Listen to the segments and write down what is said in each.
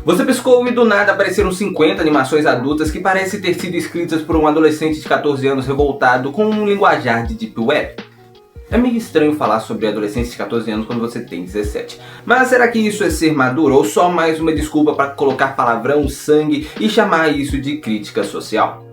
Você piscou e do nada apareceram 50 animações adultas que parecem ter sido escritas por um adolescente de 14 anos revoltado com um linguajar de Deep Web. É meio estranho falar sobre adolescentes de 14 anos quando você tem 17. Mas será que isso é ser maduro ou só mais uma desculpa para colocar palavrão, sangue e chamar isso de crítica social?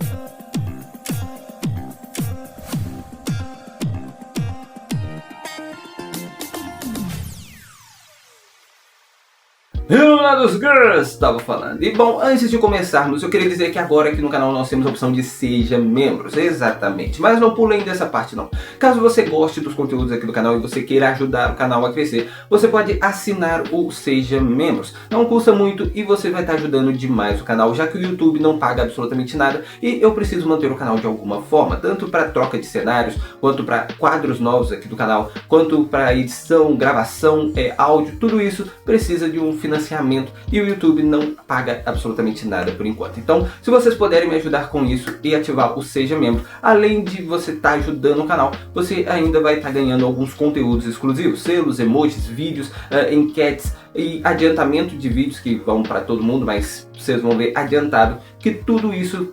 Lá dos Girls, estava falando. E bom, antes de começarmos, eu queria dizer que agora aqui no canal nós temos a opção de Seja Membros, exatamente. Mas não pulem dessa parte não. Caso você goste dos conteúdos aqui do canal e você queira ajudar o canal a crescer, você pode assinar o Seja Membros. Não custa muito e você vai estar ajudando demais o canal, já que o YouTube não paga absolutamente nada e eu preciso manter o canal de alguma forma, tanto para troca de cenários, quanto para quadros novos aqui do canal, quanto para edição, gravação, áudio, tudo isso precisa de um financiamento e o YouTube não paga absolutamente nada por enquanto. Então, se vocês puderem me ajudar com isso e ativar o Seja Membro, além de você estar ajudando o canal, você ainda vai estar ganhando alguns conteúdos exclusivos, selos, emojis, vídeos, enquetes e adiantamento de vídeos que vão para todo mundo, mas vocês vão ver adiantado que tudo isso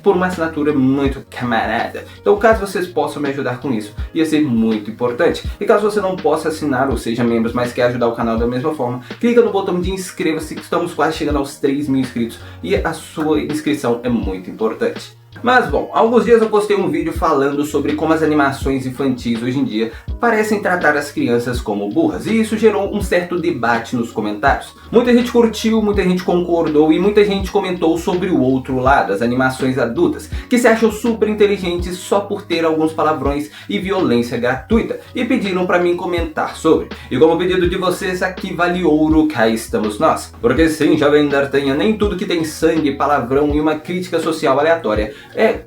por uma assinatura muito camarada. Então, caso vocês possam me ajudar com isso, ia ser muito importante. E caso você não possa assinar ou seja membros, mas quer ajudar o canal da mesma forma, clica no botão de inscreva-se, que estamos quase chegando aos 3.000 inscritos e a sua inscrição é muito importante. Mas bom, há alguns dias eu postei um vídeo falando sobre como as animações infantis hoje em dia parecem tratar as crianças como burras, e isso gerou um certo debate nos comentários. Muita gente curtiu, muita gente concordou e muita gente comentou sobre o outro lado, as animações adultas, que se acham super inteligentes só por ter alguns palavrões e violência gratuita, e pediram pra mim comentar sobre. E como pedido de vocês, aqui vale ouro, cá estamos nós. Porque sim, Jovem D'Artagnan, nem tudo que tem sangue, palavrão e uma crítica social aleatória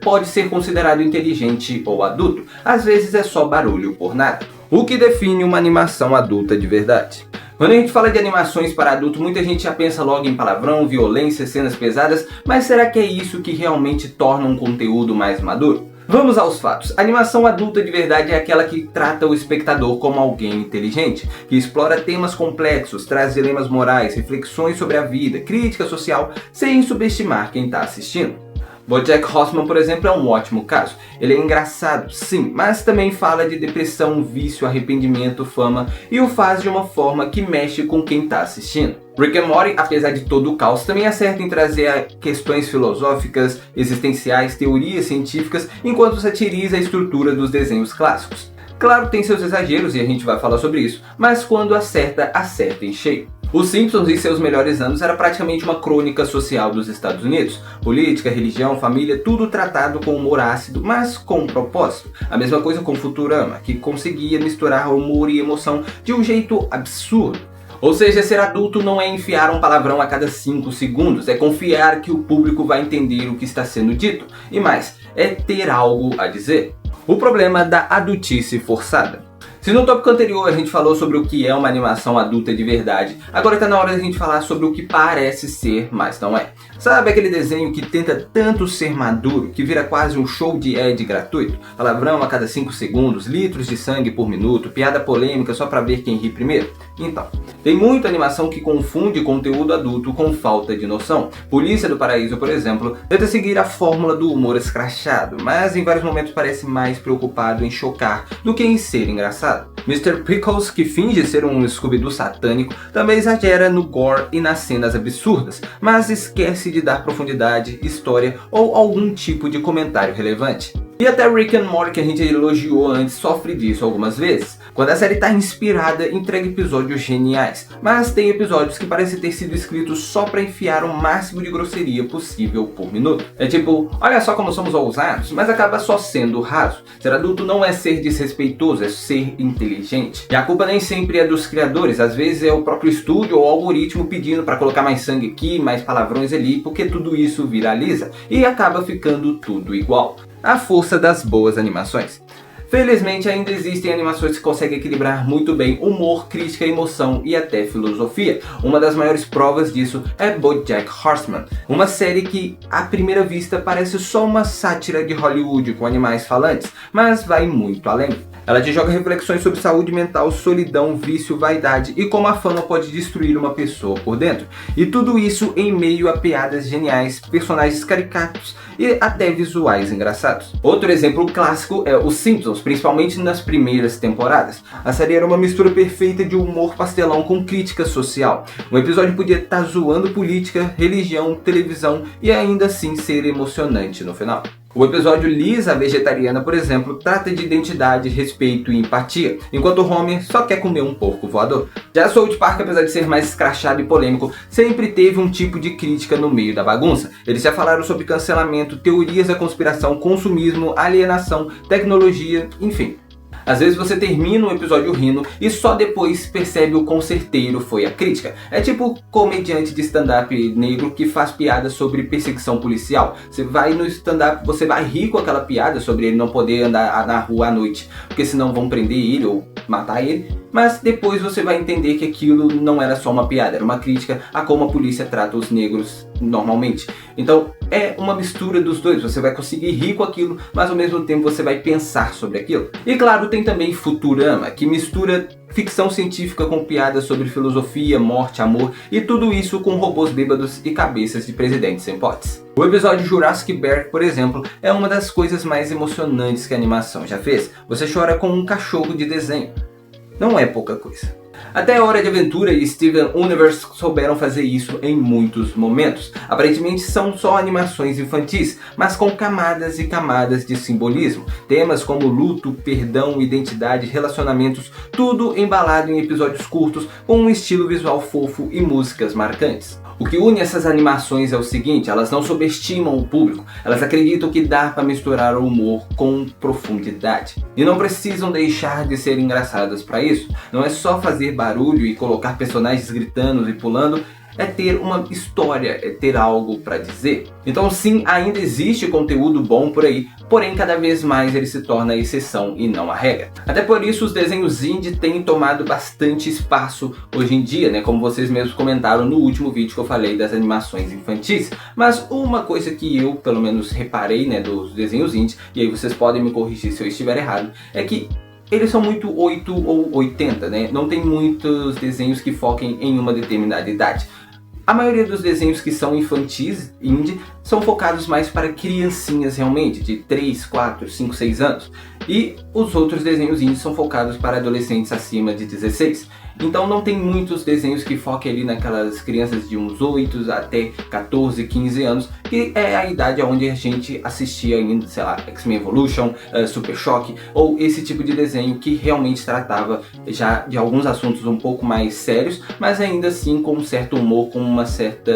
pode ser considerado inteligente ou adulto. Às vezes é só barulho por nada. O que define uma animação adulta de verdade? Quando a gente fala de animações para adulto, muita gente já pensa logo em palavrão, violência, cenas pesadas, mas será que é isso que realmente torna um conteúdo mais maduro? Vamos aos fatos. A animação adulta de verdade é aquela que trata o espectador como alguém inteligente, que explora temas complexos, traz dilemas morais, reflexões sobre a vida, crítica social, sem subestimar quem está assistindo. BoJack Horseman, por exemplo, é um ótimo caso. Ele é engraçado, sim, mas também fala de depressão, vício, arrependimento, fama e o faz de uma forma que mexe com quem está assistindo. Rick and Morty, apesar de todo o caos, também acerta em trazer questões filosóficas, existenciais, teorias científicas, enquanto satiriza a estrutura dos desenhos clássicos. Claro, tem seus exageros e a gente vai falar sobre isso, mas quando acerta, acerta em cheio. Os Simpsons, em seus melhores anos, era praticamente uma crônica social dos Estados Unidos. Política, religião, família, tudo tratado com humor ácido, mas com um propósito. A mesma coisa com Futurama, que conseguia misturar humor e emoção de um jeito absurdo. Ou seja, ser adulto não é enfiar um palavrão a cada 5 segundos, é confiar que o público vai entender o que está sendo dito. E mais, é ter algo a dizer. O problema da adultice forçada. Se no tópico anterior a gente falou sobre o que é uma animação adulta de verdade, agora está na hora de a gente falar sobre o que parece ser, mas não é. Sabe aquele desenho que tenta tanto ser maduro, que vira quase um show de ad gratuito? Palavrão a cada 5 segundos, litros de sangue por minuto, piada polêmica só pra ver quem ri primeiro? Então, tem muita animação que confunde conteúdo adulto com falta de noção. Polícia do Paraíso, por exemplo, tenta seguir a fórmula do humor escrachado, mas em vários momentos parece mais preocupado em chocar do que em ser engraçado. Mr. Pickles, que finge ser um Scooby-Doo satânico, também exagera no gore e nas cenas absurdas, mas esquece de dar profundidade, história ou algum tipo de comentário relevante. E até Rick and Morty, que a gente elogiou antes, sofre disso algumas vezes. Quando a série está inspirada, entrega episódios geniais, mas tem episódios que parecem ter sido escritos só para enfiar o máximo de grosseria possível por minuto. É tipo, olha só como somos ousados, mas acaba só sendo raso. Ser adulto não é ser desrespeitoso, é ser inteligente. E a culpa nem sempre é dos criadores, às vezes é o próprio estúdio ou o algoritmo pedindo para colocar mais sangue aqui, mais palavrões ali, porque tudo isso viraliza e acaba ficando tudo igual. A força das boas animações. Felizmente ainda existem animações que conseguem equilibrar muito bem humor, crítica, emoção e até filosofia. Uma das maiores provas disso é BoJack Horseman, uma série que à primeira vista parece só uma sátira de Hollywood com animais falantes, mas vai muito além. Ela te joga reflexões sobre saúde mental, solidão, vício, vaidade e como a fama pode destruir uma pessoa por dentro. E tudo isso em meio a piadas geniais, personagens caricatos e até visuais engraçados. Outro exemplo clássico é Os Simpsons, principalmente nas primeiras temporadas. A série era uma mistura perfeita de humor pastelão com crítica social. Um episódio podia estar zoando política, religião, televisão e ainda assim ser emocionante no final. O episódio Lisa, a vegetariana, por exemplo, trata de identidade, respeito e empatia, enquanto Homer só quer comer um porco voador. Já South Park, apesar de ser mais escrachado e polêmico, sempre teve um tipo de crítica no meio da bagunça. Eles já falaram sobre cancelamento, teorias da conspiração, consumismo, alienação, tecnologia, enfim. Às vezes você termina um episódio rindo e só depois percebe o quão certeiro foi a crítica. É tipo comediante de stand-up negro que faz piada sobre perseguição policial. Você vai no stand-up, você vai rir com aquela piada sobre ele não poder andar na rua à noite, porque senão vão prender ele ou matar ele. Mas depois você vai entender que aquilo não era só uma piada, era uma crítica a como a polícia trata os negros normalmente. Então é uma mistura dos dois, você vai conseguir rir com aquilo, mas ao mesmo tempo você vai pensar sobre aquilo. E claro, tem também Futurama, que mistura ficção científica com piadas sobre filosofia, morte, amor e tudo isso com robôs bêbados e cabeças de presidentes sem potes. O episódio Jurassic Park, por exemplo, é uma das coisas mais emocionantes que a animação já fez. Você chora com um cachorro de desenho. Não é pouca coisa. Até Hora de Aventura e Steven Universe souberam fazer isso em muitos momentos. Aparentemente são só animações infantis, mas com camadas e camadas de simbolismo. Temas como luto, perdão, identidade, relacionamentos, tudo embalado em episódios curtos com um estilo visual fofo e músicas marcantes. O que une essas animações é o seguinte, elas não subestimam o público, elas acreditam que dá para misturar o humor com profundidade. E não precisam deixar de ser engraçadas para isso. Não é só fazer barulho e colocar personagens gritando e pulando, é ter uma história, é ter algo para dizer. Então sim, ainda existe conteúdo bom por aí, porém cada vez mais ele se torna a exceção e não a regra. Até por isso os desenhos indie têm tomado bastante espaço hoje em dia, né? Como vocês mesmos comentaram no último vídeo que eu falei das animações infantis. Mas uma coisa que eu pelo menos reparei, né, dos desenhos indie, e aí vocês podem me corrigir se eu estiver errado, é que eles são muito 8 ou 80, né? Não tem muitos desenhos que foquem em uma determinada idade. A maioria dos desenhos que são infantis, indie, são focados mais para criancinhas realmente, de 3, 4, 5, 6 anos. E os outros desenhos indie são focados para adolescentes acima de 16. Então não tem muitos desenhos que foquem ali naquelas crianças de uns 8 até 14, 15 anos, que é a idade onde a gente assistia ainda, sei lá, X-Men Evolution, Super Choque, ou esse tipo de desenho que realmente tratava já de alguns assuntos um pouco mais sérios, mas ainda assim com um certo humor, com uma certa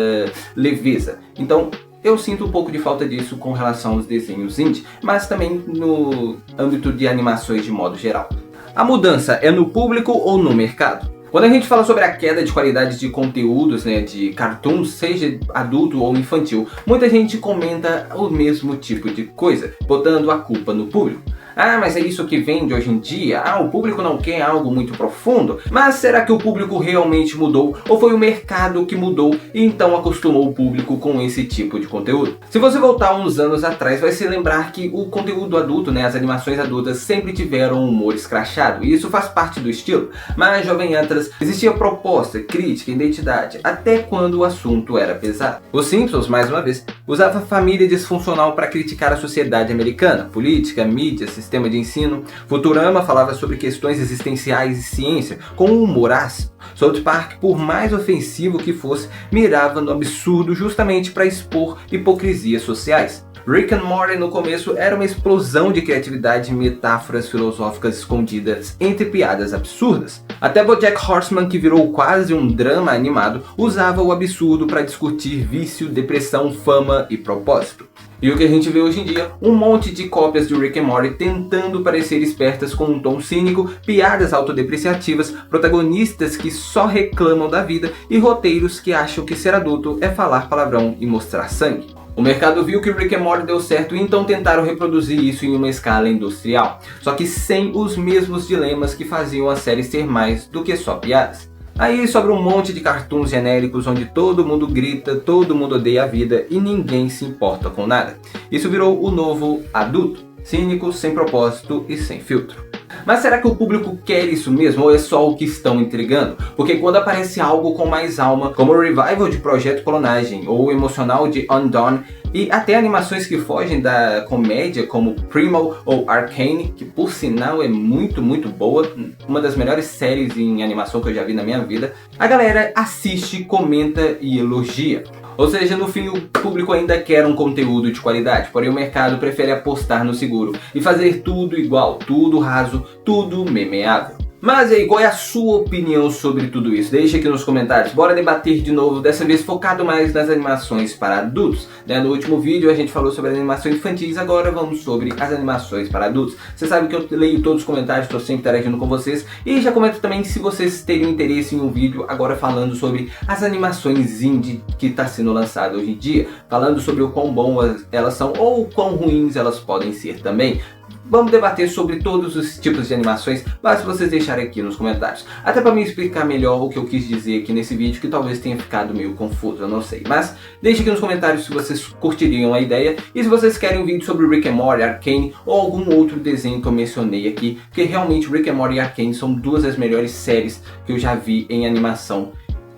leveza. Então eu sinto um pouco de falta disso com relação aos desenhos indie, mas também no âmbito de animações de modo geral. A mudança é no público ou no mercado? Quando a gente fala sobre a queda de qualidade de conteúdos, né, de cartoons, seja adulto ou infantil, muita gente comenta o mesmo tipo de coisa, botando a culpa no público. Ah, mas é isso que vende hoje em dia? Ah, o público não quer algo muito profundo? Mas será que o público realmente mudou? Ou foi o mercado que mudou e então acostumou o público com esse tipo de conteúdo? Se você voltar uns anos atrás, vai se lembrar que o conteúdo adulto, né, as animações adultas sempre tiveram um humor escrachado, e isso faz parte do estilo. Mas, Jovem Atlas, existia proposta, crítica, identidade, até quando o assunto era pesado. Os Simpsons, mais uma vez, usava a família disfuncional para criticar a sociedade americana, política, mídia, sistema de ensino. Futurama falava sobre questões existenciais e ciência, com um humor ácido. South Park, por mais ofensivo que fosse, mirava no absurdo justamente para expor hipocrisias sociais. Rick and Morty no começo era uma explosão de criatividade e metáforas filosóficas escondidas entre piadas absurdas. Até BoJack Horseman, que virou quase um drama animado, usava o absurdo para discutir vício, depressão, fama e propósito. E o que a gente vê hoje em dia, um monte de cópias de Rick and Morty tentando parecer espertas com um tom cínico, piadas autodepreciativas, protagonistas que só reclamam da vida e roteiros que acham que ser adulto é falar palavrão e mostrar sangue. O mercado viu que Rick and Morty deu certo e então tentaram reproduzir isso em uma escala industrial, só que sem os mesmos dilemas que faziam a série ser mais do que só piadas. Aí sobra um monte de cartoons genéricos onde todo mundo grita, todo mundo odeia a vida e ninguém se importa com nada. Isso virou o novo adulto, cínico, sem propósito e sem filtro. Mas será que o público quer isso mesmo ou é só o que estão entregando? Porque quando aparece algo com mais alma, como o revival de Projeto Clonagem ou o emocional de Undone, e até animações que fogem da comédia, como Primal ou Arcane, que por sinal é muito boa, uma das melhores séries em animação que eu já vi na minha vida, a galera assiste, comenta e elogia. Ou seja, no fim o público ainda quer um conteúdo de qualidade, porém o mercado prefere apostar no seguro e fazer tudo igual, tudo raso, tudo memeável. Mas aí, qual é a sua opinião sobre tudo isso? Deixa aqui nos comentários, bora debater de novo, dessa vez focado mais nas animações para adultos. No último vídeo a gente falou sobre as animações infantis, agora vamos sobre as animações para adultos. Você sabe que eu leio todos os comentários, estou sempre interagindo com vocês. E já comenta também se vocês teriam interesse em um vídeo agora falando sobre as animações indie que está sendo lançada hoje em dia. Falando sobre o quão boas elas são ou o quão ruins elas podem ser também. Vamos debater sobre todos os tipos de animações, basta vocês deixarem aqui nos comentários. Até para me explicar melhor o que eu quis dizer aqui nesse vídeo, que talvez tenha ficado meio confuso, eu não sei. Mas deixe aqui nos comentários se vocês curtiriam a ideia e se vocês querem um vídeo sobre Rick and Morty, Arcane ou algum outro desenho que eu mencionei aqui, porque realmente Rick and Morty e Arcane são duas das melhores séries que eu já vi em animação.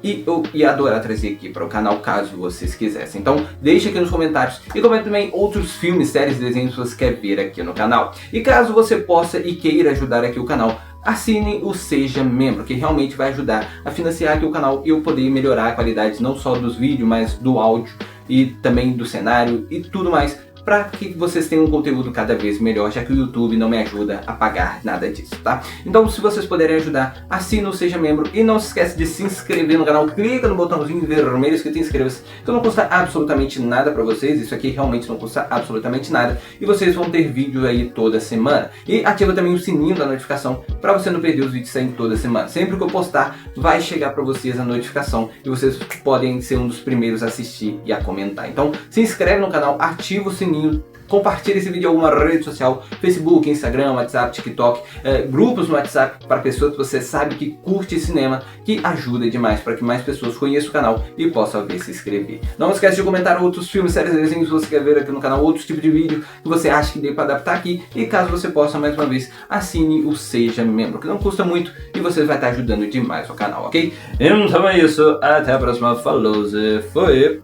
E eu ia adorar trazer aqui para o canal caso vocês quisessem. Então deixa aqui nos comentários e comenta também outros filmes, séries, desenhos que você quer ver aqui no canal. E caso você possa e queira ajudar aqui o canal, assine o Seja Membro, que realmente vai ajudar a financiar aqui o canal e eu poder melhorar a qualidade não só dos vídeos, mas do áudio e também do cenário e tudo mais, para que vocês tenham um conteúdo cada vez melhor, já que o YouTube não me ajuda a pagar nada disso, tá? Então, se vocês puderem ajudar, assina o Seja Membro e não se esquece de se inscrever no canal, clica no botãozinho vermelho escrito inscreva-se, que não custa absolutamente nada para vocês, isso aqui realmente não custa absolutamente nada, e vocês vão ter vídeo aí toda semana. E ativa também o sininho da notificação, para você não perder os vídeos saindo toda semana. Sempre que eu postar, vai chegar para vocês a notificação, e vocês podem ser um dos primeiros a assistir e a comentar. Então, se inscreve no canal, ativa o sininho, compartilhe esse vídeo em alguma rede social, Facebook, Instagram, WhatsApp, TikTok, grupos no WhatsApp para pessoas que você sabe que curte cinema, que ajuda demais para que mais pessoas conheçam o canal e possam ver se inscrever. Não esquece de comentar outros filmes, séries e desenhos que você quer ver aqui no canal, outros tipos de vídeo que você acha que dê para adaptar aqui, e caso você possa, mais uma vez, assine o Seja Membro, que não custa muito e você vai estar ajudando demais o canal, ok? Então é isso, até a próxima, falou, fui!